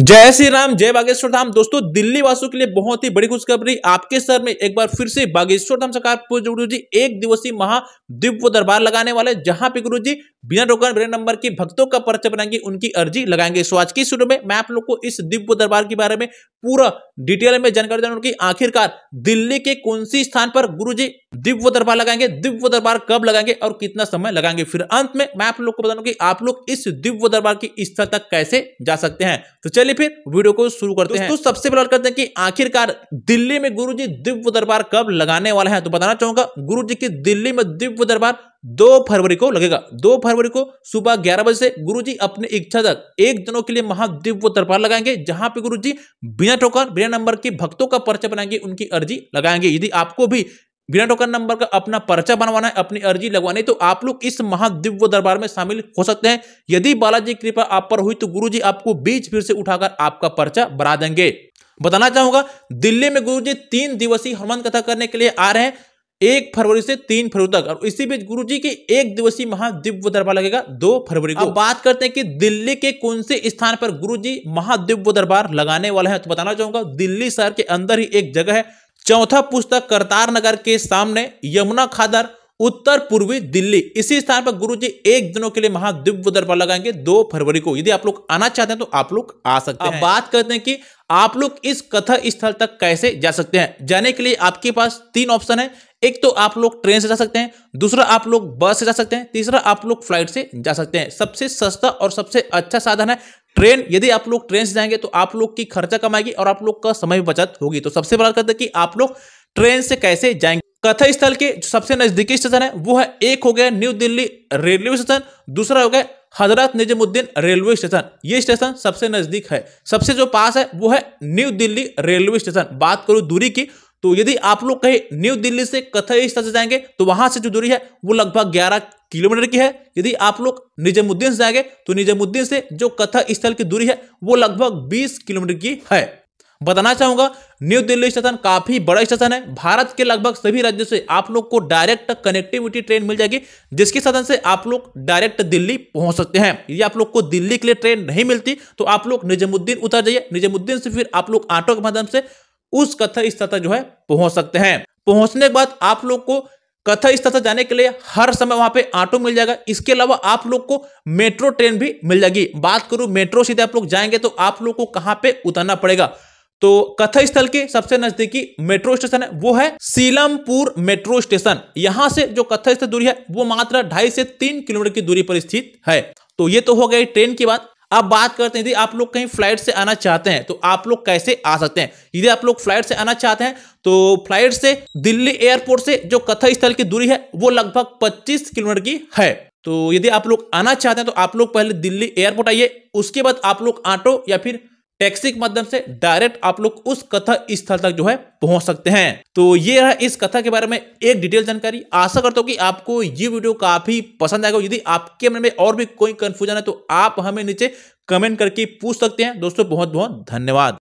जय श्री राम, जय बागेश्वर धाम। दोस्तों, दिल्ली वासियों के लिए बहुत ही बड़ी खुशखबरी। आपके शहर में एक बार फिर से बागेश्वर धाम सरकार गुरुजी एक दिवसीय महादिव्य दरबार लगाने वाले, जहां पे गुरुजी बिना टोकन बिना नंबर के भक्तों का पर्चा बनाएंगे, उनकी अर्जी लगाएंगे। सो आज की वीडियो में मैं आप लोग को इस दिव्य दरबार के बारे में पूरा डिटेल में जानकारी दूंगा कि आखिरकार दिल्ली के कौन सी स्थान पर गुरुजी दिव्य दरबार लगाएंगे, दिव्य दरबार कब लगाएंगे और कितना समय लगाएंगे। फिर अंत में मैं आप लोग को बता दूं कि आप लोग इस दिव्य दरबार की स्थल तक कैसे जा सकते हैं। तो चलिए फिर वीडियो को शुरू करते हैं। तो सबसे पहले करते हैं कि आखिरकार दिल्ली में गुरुजी दिव्य दरबार कब लगाने वाला है। तो बताना चाहूंगा, गुरुजी की दिल्ली में दिव्य दरबार 2 फरवरी को लगेगा। 2 फरवरी को सुबह 11 बजे से गुरुजी अपनी इच्छा तक एक दिनों के लिए महादिव्य दरबार लगाएंगे, जहां पे गुरुजी बिना टोकन बिना नंबर के भक्तों का पर्चा बनाएंगे, उनकी अर्जी लगाएंगे। यदि आपको भी बिना टोकन नंबर का अपना पर्चा बनवाना है, अपनी अर्जी लगवानी, तो आप लोग इस महादिव्य दरबार में शामिल हो सकते हैं। यदि बालाजी की कृपा आप पर हुई तो गुरुजी आपको बीच फिर से उठाकर आपका पर्चा बना देंगे। बताना चाहूंगा, दिल्ली में गुरुजी 3 दिवसीय हनुमान कथा करने के लिए आ रहे हैं 1 फरवरी से 3 फरवरी तक, और इसी बीच गुरुजी की 1 दिवसीय महादिव्य दरबार लगेगा 2 फरवरी को। अब बात करते हैं कि दिल्ली के कौन से स्थान पर गुरुजी महादिव्य दरबार लगाने वाले हैं। तो बताना चाहूंगा, दिल्ली शहर के अंदर ही एक जगह है, चौथा पुस्तक करतार नगर के सामने, यमुना खादर, उत्तर पूर्वी दिल्ली। इसी स्थान पर गुरुजी एक दिनों के लिए महादिव्य दरबार लगाएंगे 2 फरवरी को। यदि आप लोग आना चाहते हैं तो आप लोग आ सकते हैं। अब बात करते हैं कि आप लोग इस कथा स्थल तक कैसे जा सकते हैं। जाने के लिए आपके पास 3 ऑप्शन है। एक तो आप लोग ट्रेन से जा सकते हैं, दूसरा आप लोग बस से जा सकते हैं, तीसरा आप लोग फ्लाइट से जा सकते हैं। सबसे सस्ता और सबसे अच्छा साधन है ट्रेन। यदि आप लोग ट्रेन से जाएंगे तो आप लोग की खर्चा कम आएगी और आप लोग का समय भी बचत होगी। तो सबसे बड़ा करते हैं कि आप लोग ट्रेन से कैसे जाएंगे। कथा स्थल के सबसे नजदीकी स्टेशन है वो है, एक हो गया न्यू दिल्ली रेलवे स्टेशन, दूसरा हो गया हजरत निजामुद्दीन रेलवे स्टेशन। ये स्टेशन सबसे नजदीक है। सबसे जो पास है वो है न्यू दिल्ली रेलवे स्टेशन। बात करूं दूरी की, तो यदि आप लोग कहीं न्यू दिल्ली से कथा स्थल से जाएंगे तो वहां से जो दूरी है वो लगभग 11 किलोमीटर की है। यदि आप लोग निजामुद्दीन से जाएंगे तो निजामुद्दीन से जो कथा स्थल की दूरी है वो लगभग 20 किलोमीटर की है। बताना चाहूंगा, न्यू दिल्ली स्टेशन काफी बड़ा स्टेशन है। भारत के लगभग सभी राज्यों से आप लोग को डायरेक्ट कनेक्टिविटी ट्रेन मिल जाएगी, जिसके साधन से आप लोग डायरेक्ट दिल्ली पहुंच सकते हैं। यदि आप लोग को दिल्ली के लिए ट्रेन नहीं मिलती तो आप लोग निजामुद्दीन उतर जाइए। निजामुद्दीन से फिर आप लोग ऑटो के माध्यम से उस कथा स्थल तक जो है पहुंच सकते हैं। पहुंचने के बाद आप लोग को कथा स्थल तक जाने के लिए हर समय वहां पे ऑटो मिल जाएगा। इसके अलावा आप लोग को मेट्रो ट्रेन भी मिल जाएगी। बात करूं मेट्रो से आप लोग जाएंगे तो आप लोग को कहां पे उतरना पड़ेगा, तो कथा स्थल के सबसे नजदीकी मेट्रो स्टेशन है वो है सीलमपुर मेट्रो स्टेशन। यहां से जो कथा स्थल दूरी है वो मात्र 2.5 से 3 किलोमीटर की दूरी पर स्थित है। तो ये तो हो गई ट्रेन की बात। अब बात करते हैं, यदि आप लोग कहीं फ्लाइट से आना चाहते हैं तो आप लोग कैसे आ सकते हैं। यदि आप लोग फ्लाइट से आना चाहते हैं तो फ्लाइट से दिल्ली एयरपोर्ट से जो कथा स्थल की दूरी है वो लगभग 25 किलोमीटर की है। तो यदि आप लोग आना चाहते हैं तो आप लोग पहले दिल्ली एयरपोर्ट आइए, उसके बाद आप लोग ऑटो या फिर टैक्सी के माध्यम से डायरेक्ट आप लोग उस कथा स्थल तक जो है पहुंच सकते हैं। तो ये रहा इस कथा के बारे में एक डिटेल जानकारी। आशा करता हूं कि आपको ये वीडियो काफी पसंद आएगा। यदि आपके मन में और भी कोई कंफ्यूजन है तो आप हमें नीचे कमेंट करके पूछ सकते हैं। दोस्तों, बहुत बहुत धन्यवाद।